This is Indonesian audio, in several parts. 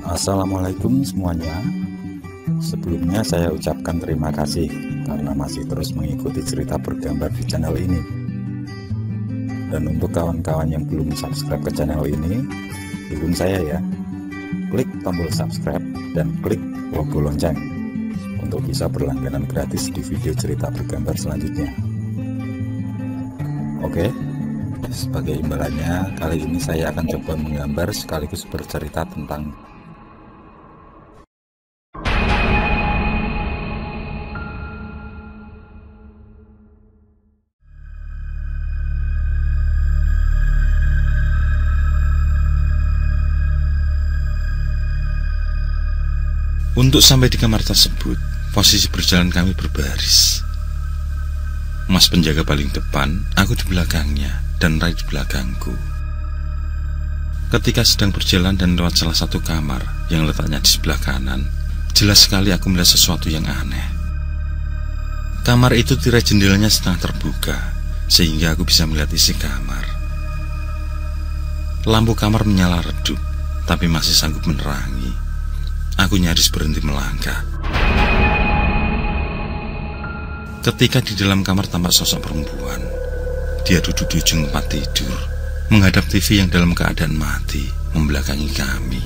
Assalamualaikum semuanya. Sebelumnya saya ucapkan terima kasih karena masih terus mengikuti cerita bergambar di channel ini. Dan untuk kawan-kawan yang belum subscribe ke channel ini, dukung saya ya. Klik tombol subscribe dan klik logo lonceng untuk bisa berlangganan gratis di video cerita bergambar selanjutnya. Oke, sebagai imbalannya kali ini saya akan coba menggambar sekaligus bercerita tentang Untuk sampai di kamar tersebut, posisi berjalan kami berbaris. Mas penjaga paling depan, aku di belakangnya, dan Rai di belakangku. Ketika sedang berjalan dan lewat salah satu kamar yang letaknya di sebelah kanan, jelas sekali aku melihat sesuatu yang aneh. Kamar itu tirai jendelanya setengah terbuka, sehingga aku bisa melihat isi kamar. Lampu kamar menyala redup, tapi masih sanggup menerangi. Aku nyaris berhenti melangkah. Ketika di dalam kamar tampak sosok perempuan. Dia duduk di ujung tempat tidur, menghadap TV yang dalam keadaan mati, membelakangi kami.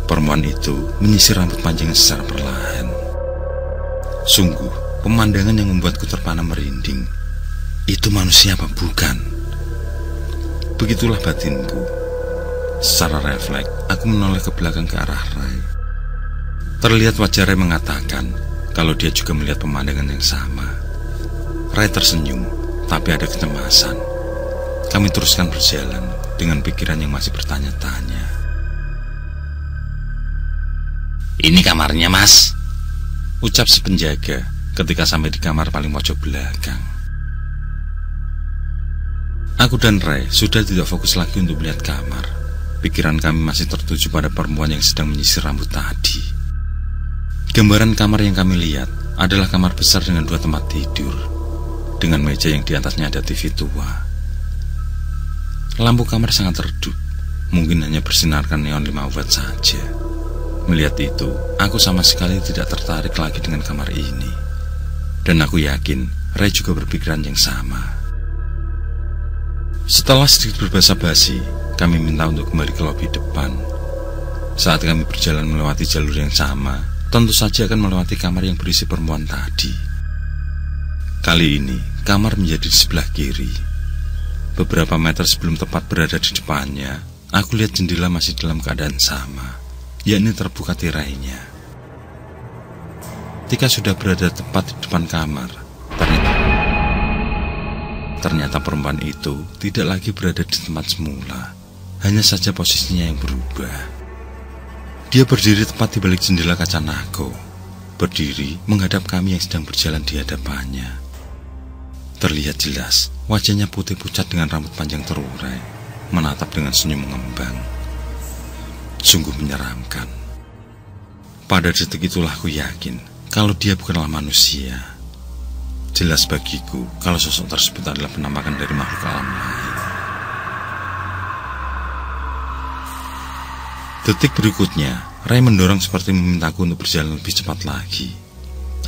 Perempuan itu menyisir rambut panjangnya secara perlahan. Sungguh, pemandangan yang membuatku terpana merinding. Itu manusia apa bukan? Begitulah batinku. Secara refleks, aku menoleh ke belakang ke arah Rai. Terlihat wajah Rai mengatakan kalau dia juga melihat pemandangan yang sama. Rai tersenyum, tapi ada kecemasan. Kami teruskan berjalan dengan pikiran yang masih bertanya-tanya. "Ini kamarnya, Mas," ucap si penjaga ketika sampai di kamar paling pojok belakang. Aku dan Rai sudah tidak fokus lagi untuk melihat kamar. Pikiran kami masih tertuju pada perempuan yang sedang menyisir rambut tadi. Gambaran kamar yang kami lihat adalah kamar besar dengan 2 tempat tidur, dengan meja yang di atasnya ada TV tua. Lampu kamar sangat redup, mungkin hanya bersinarkan neon 5 watt saja. Melihat itu, aku sama sekali tidak tertarik lagi dengan kamar ini. Dan aku yakin Rai juga berpikiran yang sama. Setelah sedikit berbasa-basi, kami minta untuk kembali ke lobi depan. Saat kami berjalan melewati jalur yang sama, tentu saja akan melewati kamar yang berisi perempuan tadi. Kali ini, kamar menjadi di sebelah kiri. Beberapa meter sebelum tepat berada di depannya, aku lihat jendela masih dalam keadaan sama, yakni terbuka tirainya. Ketika sudah berada tepat di depan kamar, ternyata perempuan itu tidak lagi berada di tempat semula. Hanya saja posisinya yang berubah. Dia berdiri tepat di balik jendela kaca nago, berdiri menghadap kami yang sedang berjalan di hadapannya. Terlihat jelas wajahnya putih pucat dengan rambut panjang terurai, menatap dengan senyum mengembang. Sungguh menyeramkan. Pada detik itulah aku yakin kalau dia bukanlah manusia. Jelas bagiku kalau sosok tersebut adalah penampakan dari makhluk alam lain. Detik berikutnya, Rai mendorong seperti memintaku untuk berjalan lebih cepat lagi.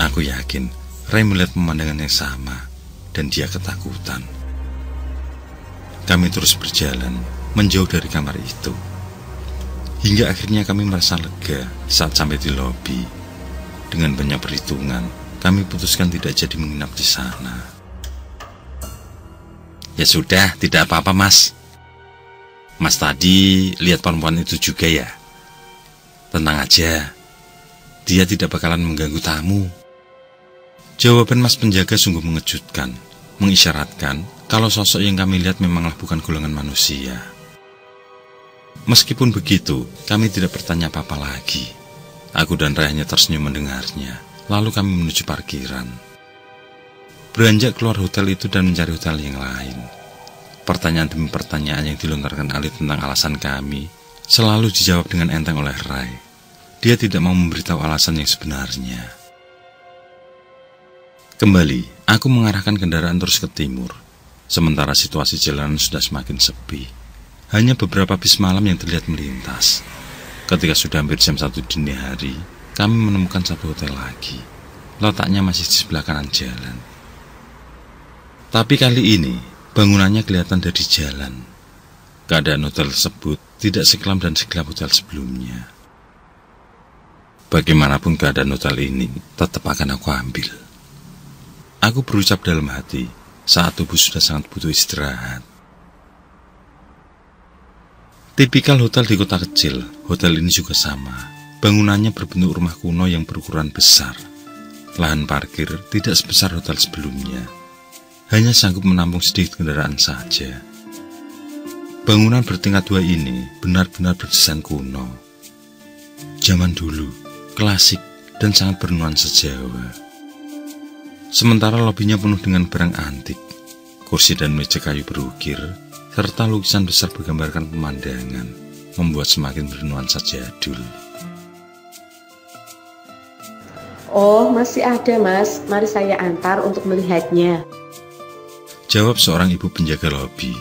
Aku yakin Rai melihat pemandangan yang sama, dan dia ketakutan. Kami terus berjalan, menjauh dari kamar itu. Hingga akhirnya kami merasa lega saat sampai di lobi. Dengan banyak perhitungan, kami putuskan tidak jadi menginap di sana. "Ya sudah, tidak apa-apa, Mas. Mas tadi lihat perempuan itu juga ya? Tenang aja, dia tidak bakalan mengganggu tamu." Jawaban Mas penjaga sungguh mengejutkan, mengisyaratkan kalau sosok yang kami lihat memanglah bukan golongan manusia. Meskipun begitu, kami tidak bertanya apa-apa lagi. Aku dan Rai hanya tersenyum mendengarnya. Lalu kami menuju parkiran. Beranjak keluar hotel itu dan mencari hotel yang lain. Pertanyaan demi pertanyaan yang dilontarkan Ali tentang alasan kami selalu dijawab dengan enteng oleh Rai. Dia tidak mau memberitahu alasan yang sebenarnya. Kembali, aku mengarahkan kendaraan terus ke timur. Sementara situasi jalanan sudah semakin sepi. Hanya beberapa bis malam yang terlihat melintas. Ketika sudah hampir jam 1 dini hari, kami menemukan satu hotel lagi. Letaknya masih di sebelah kanan jalan. Tapi kali ini, bangunannya kelihatan dari jalan. Keadaan hotel tersebut tidak sekelam dan segelap hotel sebelumnya. Bagaimanapun keadaan hotel ini, tetap akan aku ambil. Aku berucap dalam hati, saat tubuh sudah sangat butuh istirahat. Tipikal hotel di kota kecil, hotel ini juga sama. Bangunannya berbentuk rumah kuno yang berukuran besar. Lahan parkir tidak sebesar hotel sebelumnya. Hanya sanggup menampung sedikit kendaraan saja. Bangunan bertingkat 2 ini benar-benar berdesain kuno. Zaman dulu, klasik dan sangat bernuansa Jawa. Sementara lobinya penuh dengan barang antik, kursi dan meja kayu berukir, serta lukisan besar bergambarkan pemandangan, membuat semakin bernuansa jadul. Oh, masih ada mas, mari saya antar untuk melihatnya. Jawab seorang ibu penjaga lobi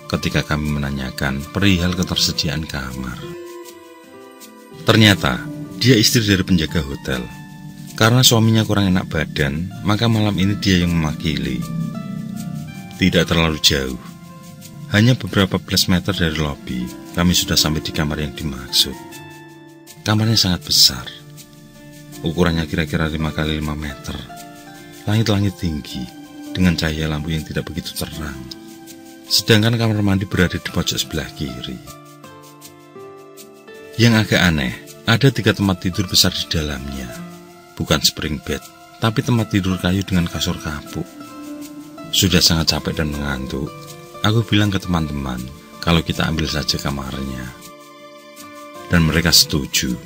ketika kami menanyakan perihal ketersediaan kamar. Ternyata, dia istri dari penjaga hotel. Karena suaminya kurang enak badan, maka malam ini dia yang mewakili. Tidak terlalu jauh. Hanya beberapa belas meter dari lobi, kami sudah sampai di kamar yang dimaksud. Kamarnya sangat besar. Ukurannya kira-kira 5 kali 5 meter. Langit-langit tinggi, dengan cahaya lampu yang tidak begitu terang. Sedangkan kamar mandi berada di pojok sebelah kiri. Yang agak aneh, ada 3 tempat tidur besar di dalamnya. Bukan spring bed, tapi tempat tidur kayu dengan kasur kapuk. Sudah sangat capek dan mengantuk. Aku bilang ke teman-teman, kalau kita ambil saja kamarnya. Dan mereka setuju.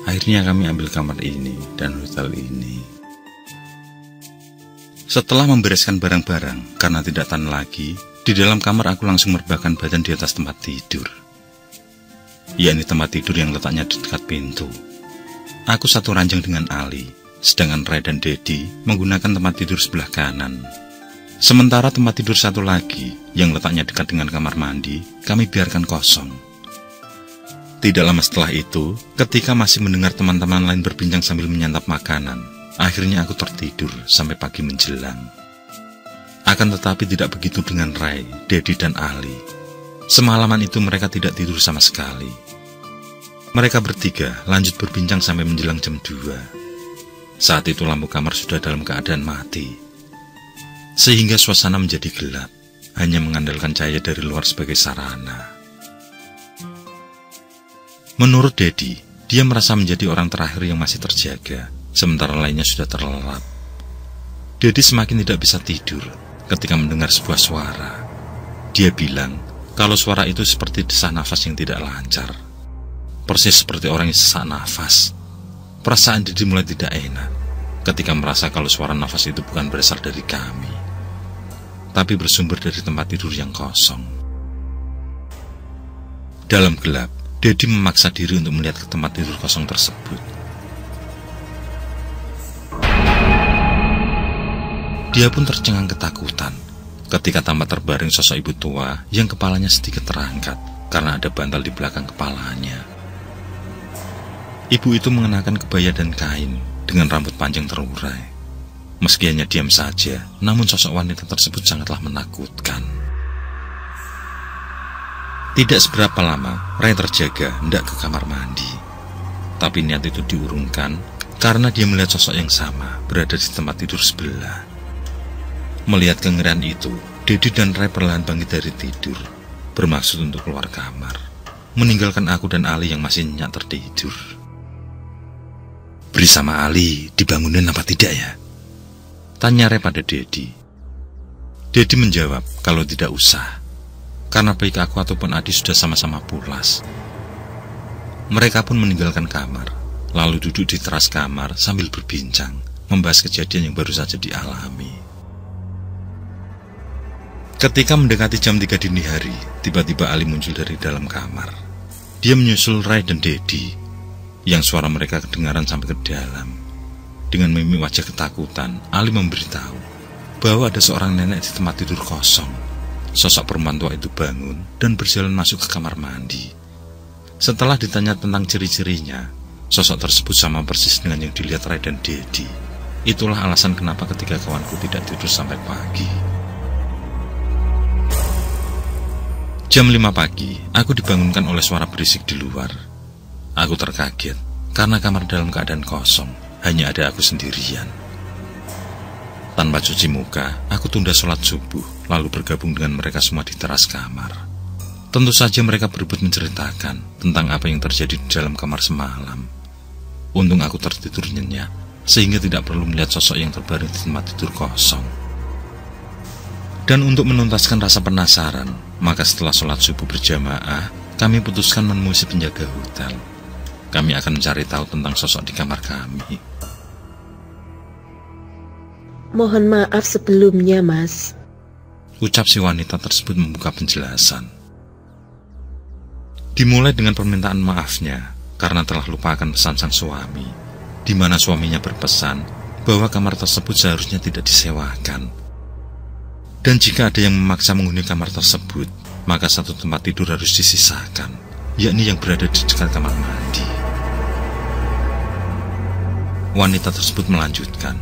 Akhirnya kami ambil kamar ini dan hotel ini. Setelah membereskan barang-barang, karena tidak tahan lagi, di dalam kamar aku langsung merebahkan badan di atas tempat tidur. Yakni tempat tidur yang letaknya di dekat pintu. Aku satu ranjang dengan Ali, sedangkan Ray dan Dedi menggunakan tempat tidur sebelah kanan. Sementara tempat tidur satu lagi, yang letaknya dekat dengan kamar mandi, kami biarkan kosong. Tidak lama setelah itu, ketika masih mendengar teman-teman lain berbincang sambil menyantap makanan, akhirnya aku tertidur sampai pagi menjelang. Akan tetapi tidak begitu dengan Ray, Dedi, dan Ali. Semalaman itu mereka tidak tidur sama sekali. Mereka bertiga lanjut berbincang sampai menjelang jam 2. Saat itu lampu kamar sudah dalam keadaan mati. Sehingga suasana menjadi gelap, hanya mengandalkan cahaya dari luar sebagai sarana. Menurut Dedi, dia merasa menjadi orang terakhir yang masih terjaga, sementara lainnya sudah terlelap. Dedi semakin tidak bisa tidur ketika mendengar sebuah suara. Dia bilang kalau suara itu seperti desah nafas yang tidak lancar. Persis seperti orang yang sesak nafas. Perasaan Dedi mulai tidak enak ketika merasa kalau suara nafas itu bukan berasal dari kami, tapi bersumber dari tempat tidur yang kosong. Dalam gelap, Dedi memaksa diri untuk melihat ke tempat tidur kosong tersebut. Dia pun tercengang ketakutan ketika tampak terbaring sosok ibu tua yang kepalanya sedikit terangkat karena ada bantal di belakang kepalanya. Ibu itu mengenakan kebaya dan kain dengan rambut panjang terurai. Meski hanya diam saja, namun sosok wanita tersebut sangatlah menakutkan. Tidak seberapa lama, Ray terjaga hendak ke kamar mandi. Tapi niat itu diurungkan karena dia melihat sosok yang sama berada di tempat tidur sebelah. Melihat kengerian itu, Dedi dan Ray perlahan bangkit dari tidur, bermaksud untuk keluar kamar, meninggalkan aku dan Ali yang masih nyenyak tertidur. "Beri sama Ali, dibangunin apa tidak ya?" tanya Ray pada Dedi. Dedi menjawab kalau tidak usah, karena baik aku ataupun Adi sudah sama-sama pulas. Mereka pun meninggalkan kamar, lalu duduk di teras kamar sambil berbincang, membahas kejadian yang baru saja dialami. Ketika mendekati jam 3 dini hari, tiba-tiba Ali muncul dari dalam kamar. Dia menyusul Ray dan Dedi, yang suara mereka kedengaran sampai ke dalam. Dengan mimik wajah ketakutan, Ali memberitahu bahwa ada seorang nenek di tempat tidur kosong. Sosok perempuan tua itu bangun dan berjalan masuk ke kamar mandi. Setelah ditanya tentang ciri-cirinya, sosok tersebut sama persis dengan yang dilihat Ray dan Dedi. Itulah alasan kenapa ketiga kawanku tidak tidur sampai pagi. Jam 5 pagi, aku dibangunkan oleh suara berisik di luar. Aku terkaget, karena kamar dalam keadaan kosong, hanya ada aku sendirian. Tanpa cuci muka, aku tunda sholat subuh, lalu bergabung dengan mereka semua di teras kamar. Tentu saja mereka berebut menceritakan tentang apa yang terjadi di dalam kamar semalam. Untung aku tertidur nyenyak, sehingga tidak perlu melihat sosok yang terbaring di tempat tidur kosong. Dan untuk menuntaskan rasa penasaran, maka setelah sholat subuh berjamaah, kami putuskan menemui si penjaga hotel. Kami akan mencari tahu tentang sosok di kamar kami. Mohon maaf sebelumnya, Mas. Ucap si wanita tersebut membuka penjelasan. Dimulai dengan permintaan maafnya karena telah lupa akan pesan sang suami, di mana suaminya berpesan bahwa kamar tersebut seharusnya tidak disewakan. Dan jika ada yang memaksa menghuni kamar tersebut, maka satu tempat tidur harus disisakan, yakni yang berada di dekat kamar mandi. Wanita tersebut melanjutkan,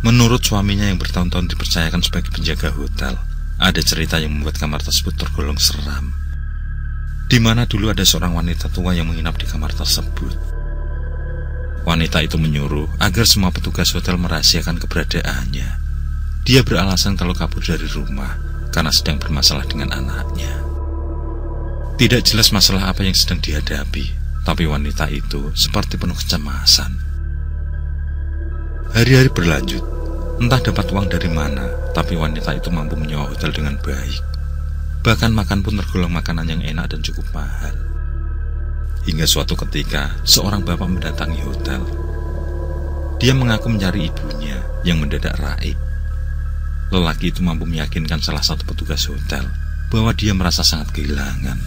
menurut suaminya yang bertahun-tahun dipercayakan sebagai penjaga hotel, ada cerita yang membuat kamar tersebut tergolong seram, di mana dulu ada seorang wanita tua yang menginap di kamar tersebut. Wanita itu menyuruh agar semua petugas hotel merahasiakan keberadaannya. Dia beralasan kalau kabur dari rumah karena sedang bermasalah dengan anaknya. Tidak jelas masalah apa yang sedang dihadapi, tapi wanita itu seperti penuh kecemasan. Hari-hari berlanjut, entah dapat uang dari mana, tapi wanita itu mampu menyewa hotel dengan baik. Bahkan makan pun tergolong makanan yang enak dan cukup mahal. Hingga suatu ketika, seorang bapak mendatangi hotel. Dia mengaku mencari ibunya yang mendadak raib. Lelaki itu mampu meyakinkan salah satu petugas hotel bahwa dia merasa sangat kehilangan.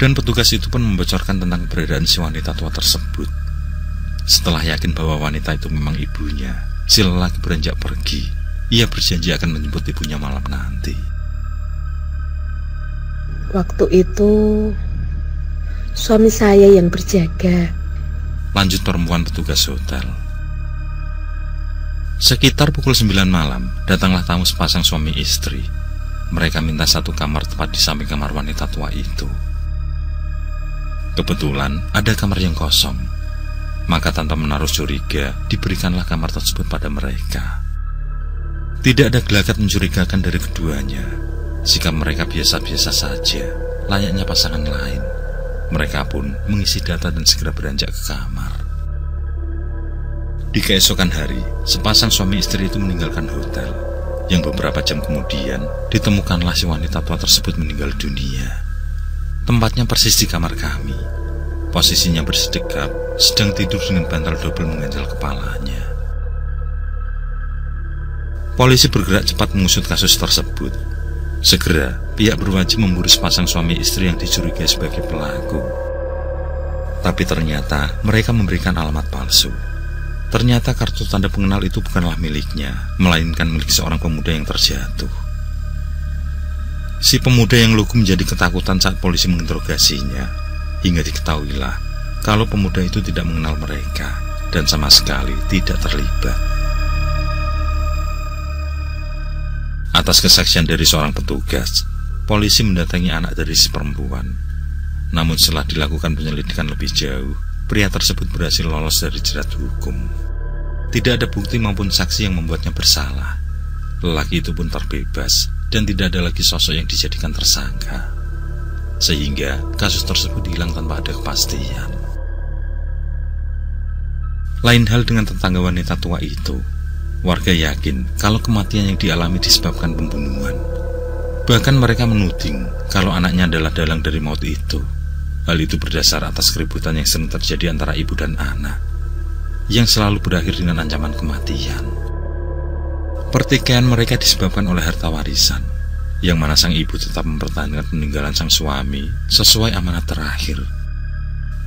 Dan petugas itu pun membocorkan tentang keberadaan si wanita tua tersebut. Setelah yakin bahwa wanita itu memang ibunya, si lelaki beranjak pergi. Ia berjanji akan menjemput ibunya malam nanti. Waktu itu suami saya yang berjaga. Lanjut perempuan petugas hotel. Sekitar pukul 9 malam, datanglah tamu sepasang suami istri. Mereka minta satu kamar tepat di samping kamar wanita tua itu. Kebetulan ada kamar yang kosong. Maka tanpa menaruh curiga, diberikanlah kamar tersebut pada mereka. Tidak ada gelagat mencurigakan dari keduanya. Sikap mereka biasa-biasa saja, layaknya pasangan lain. Mereka pun mengisi data dan segera beranjak ke kamar. Di keesokan hari, sepasang suami istri itu meninggalkan hotel. Yang beberapa jam kemudian, ditemukanlah si wanita tua tersebut meninggal dunia. Tempatnya persis di kamar kami. Posisinya bersedekap, sedang tidur dengan bantal double mengganjal kepalanya. Polisi bergerak cepat mengusut kasus tersebut. Segera, pihak berwajib memburu sepasang suami istri yang dicurigai sebagai pelaku. Tapi ternyata mereka memberikan alamat palsu. Ternyata kartu tanda pengenal itu bukanlah miliknya, melainkan milik seorang pemuda yang terjatuh. Si pemuda yang lugu menjadi ketakutan saat polisi menginterogasinya, hingga diketahuilah kalau pemuda itu tidak mengenal mereka dan sama sekali tidak terlibat. Atas kesaksian dari seorang petugas, polisi mendatangi anak dari si perempuan. Namun setelah dilakukan penyelidikan lebih jauh, pria tersebut berhasil lolos dari jerat hukum. Tidak ada bukti maupun saksi yang membuatnya bersalah. Lelaki itu pun terbebas dan tidak ada lagi sosok yang dijadikan tersangka. Sehingga kasus tersebut hilang tanpa ada kepastian. Lain hal dengan tetangga wanita tua itu. Warga yakin kalau kematian yang dialami disebabkan pembunuhan. Bahkan mereka menuding kalau anaknya adalah dalang dari maut itu. Hal itu berdasar atas keributan yang sering terjadi antara ibu dan anak, yang selalu berakhir dengan ancaman kematian. Pertikaian mereka disebabkan oleh harta warisan, yang mana sang ibu tetap mempertahankan peninggalan sang suami sesuai amanat terakhir,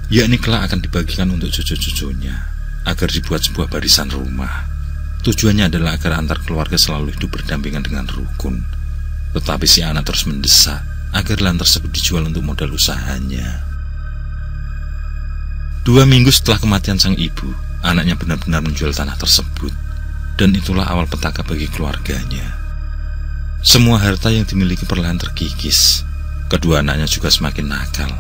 yakni kelak akan dibagikan untuk cucu-cucunya agar dibuat sebuah barisan rumah. Tujuannya adalah agar antar keluarga selalu hidup berdampingan dengan rukun. Tetapi si anak terus mendesak agar lahan tersebut dijual untuk modal usahanya. 2 minggu setelah kematian sang ibu, anaknya benar-benar menjual tanah tersebut, dan itulah awal petaka bagi keluarganya. Semua harta yang dimiliki perlahan terkikis. Kedua anaknya juga semakin nakal.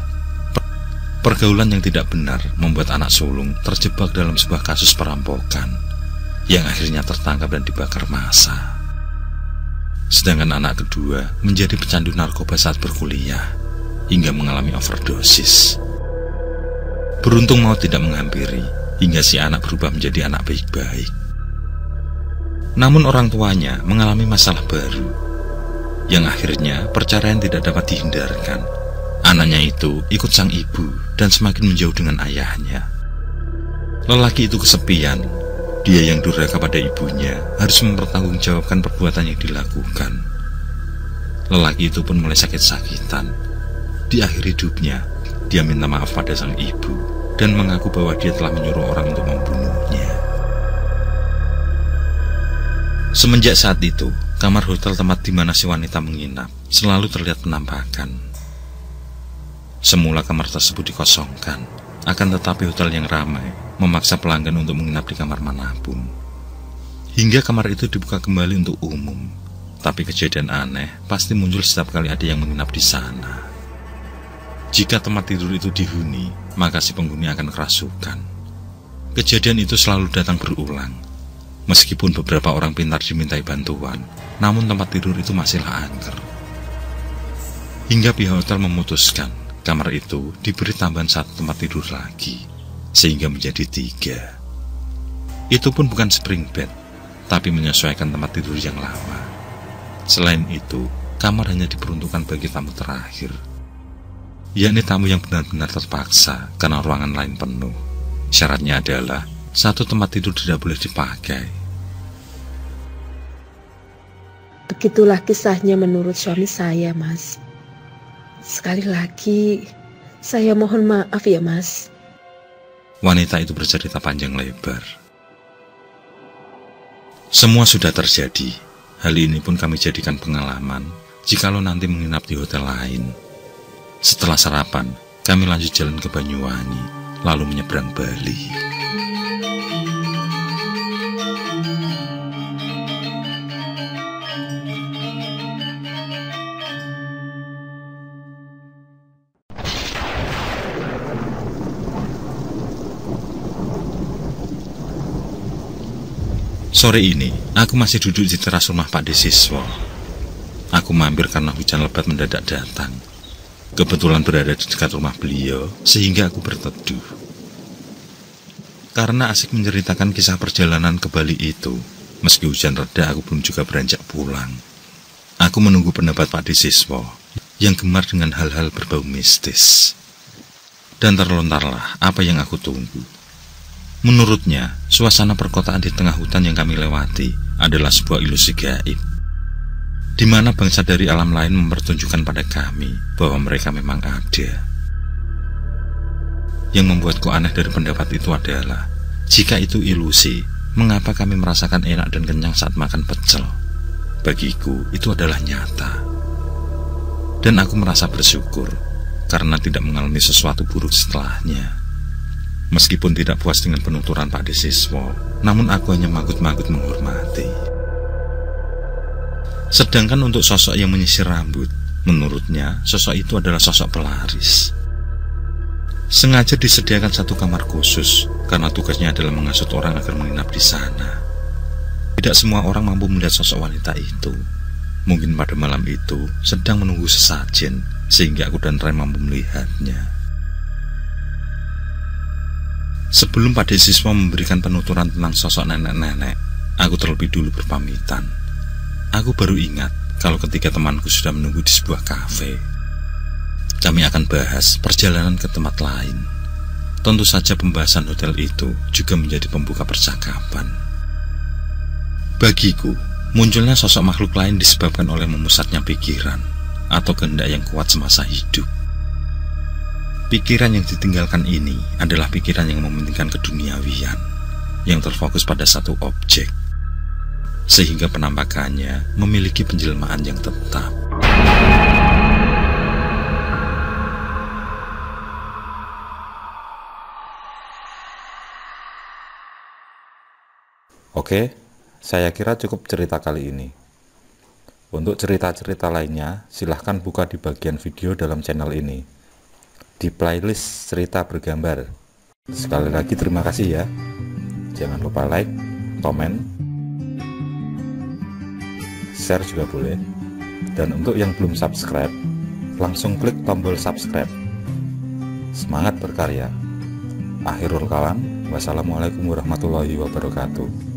Pergaulan yang tidak benar membuat anak sulung terjebak dalam sebuah kasus perampokan yang akhirnya tertangkap dan dibakar massa. Sedangkan anak kedua menjadi pecandu narkoba saat berkuliah hingga mengalami overdosis. Beruntung maut tidak menghampiri hingga si anak berubah menjadi anak baik-baik. Namun orang tuanya mengalami masalah baru yang akhirnya perceraian tidak dapat dihindarkan. Anaknya itu ikut sang ibu dan semakin menjauh dengan ayahnya. Lelaki itu kesepian. Dia yang durhaka pada ibunya harus mempertanggungjawabkan perbuatan yang dilakukan. Lelaki itu pun mulai sakit-sakitan. Di akhir hidupnya, dia minta maaf pada sang ibu dan mengaku bahwa dia telah menyuruh orang untuk membunuhnya. Semenjak saat itu, kamar hotel tempat di mana si wanita menginap selalu terlihat penampakan. Semula kamar tersebut dikosongkan, akan tetapi hotel yang ramai memaksa pelanggan untuk menginap di kamar manapun. Hingga kamar itu dibuka kembali untuk umum. Tapi kejadian aneh pasti muncul setiap kali ada yang menginap di sana. Jika tempat tidur itu dihuni, maka si penghuni akan kerasukan. Kejadian itu selalu datang berulang. Meskipun beberapa orang pintar dimintai bantuan, namun tempat tidur itu masihlah angker. Hingga pihak hotel memutuskan kamar itu diberi tambahan 1 tempat tidur lagi, sehingga menjadi 3. Itu pun bukan spring bed, tapi menyesuaikan tempat tidur yang lama. Selain itu, kamar hanya diperuntukkan bagi tamu terakhir, yakni tamu yang benar-benar terpaksa karena ruangan lain penuh. Syaratnya adalah 1 tempat tidur tidak boleh dipakai. Begitulah kisahnya menurut suami saya, Mas. Sekali lagi, saya mohon maaf ya, Mas. Wanita itu bercerita panjang lebar. Semua sudah terjadi. Hal ini pun kami jadikan pengalaman jikalau nanti menginap di hotel lain. Setelah sarapan, kami lanjut jalan ke Banyuwangi, lalu menyeberang Bali. Sore ini, aku masih duduk di teras rumah Pak Desiswo. Aku mampir karena hujan lebat mendadak datang. Kebetulan berada di dekat rumah beliau, sehingga aku berteduh. Karena asik menceritakan kisah perjalanan ke Bali itu, meski hujan reda, aku belum juga beranjak pulang. Aku menunggu pendapat Pak Desiswo, yang gemar dengan hal-hal berbau mistis. Dan terlontarlah apa yang aku tunggu. Menurutnya, suasana perkotaan di tengah hutan yang kami lewati adalah sebuah ilusi gaib, di mana bangsa dari alam lain mempertunjukkan pada kami bahwa mereka memang ada. Yang membuatku aneh dari pendapat itu adalah, jika itu ilusi, mengapa kami merasakan enak dan kenyang saat makan pecel? Bagiku, itu adalah nyata. Dan aku merasa bersyukur, karena tidak mengalami sesuatu buruk setelahnya. Meskipun tidak puas dengan penuturan Pak Desiswo, namun aku hanya manggut-manggut menghormati. Sedangkan untuk sosok yang menyisir rambut, menurutnya sosok itu adalah sosok pelaris. Sengaja disediakan 1 kamar khusus, karena tugasnya adalah menghasut orang agar menginap di sana. Tidak semua orang mampu melihat sosok wanita itu. Mungkin pada malam itu sedang menunggu sesajen, sehingga aku dan Ray mampu melihatnya. Sebelum Pak Desiswo memberikan penuturan tentang sosok nenek-nenek, aku terlebih dulu berpamitan. Aku baru ingat kalau ketika temanku sudah menunggu di sebuah kafe. Kami akan bahas perjalanan ke tempat lain. Tentu saja pembahasan hotel itu juga menjadi pembuka percakapan. Bagiku, munculnya sosok makhluk lain disebabkan oleh memusatnya pikiran atau kehendak yang kuat semasa hidup. Pikiran yang ditinggalkan ini adalah pikiran yang mementingkan keduniawian, yang terfokus pada satu objek, sehingga penampakannya memiliki penjelmaan yang tetap. Oke, saya kira cukup cerita kali ini. Untuk cerita-cerita lainnya, silahkan buka di bagian video dalam channel ini, di playlist cerita bergambar. Sekali lagi terima kasih ya. Jangan lupa like, komen, share juga boleh. Dan untuk yang belum subscribe, langsung klik tombol subscribe. Semangat berkarya. Akhirul kalam, wassalamualaikum warahmatullahi wabarakatuh.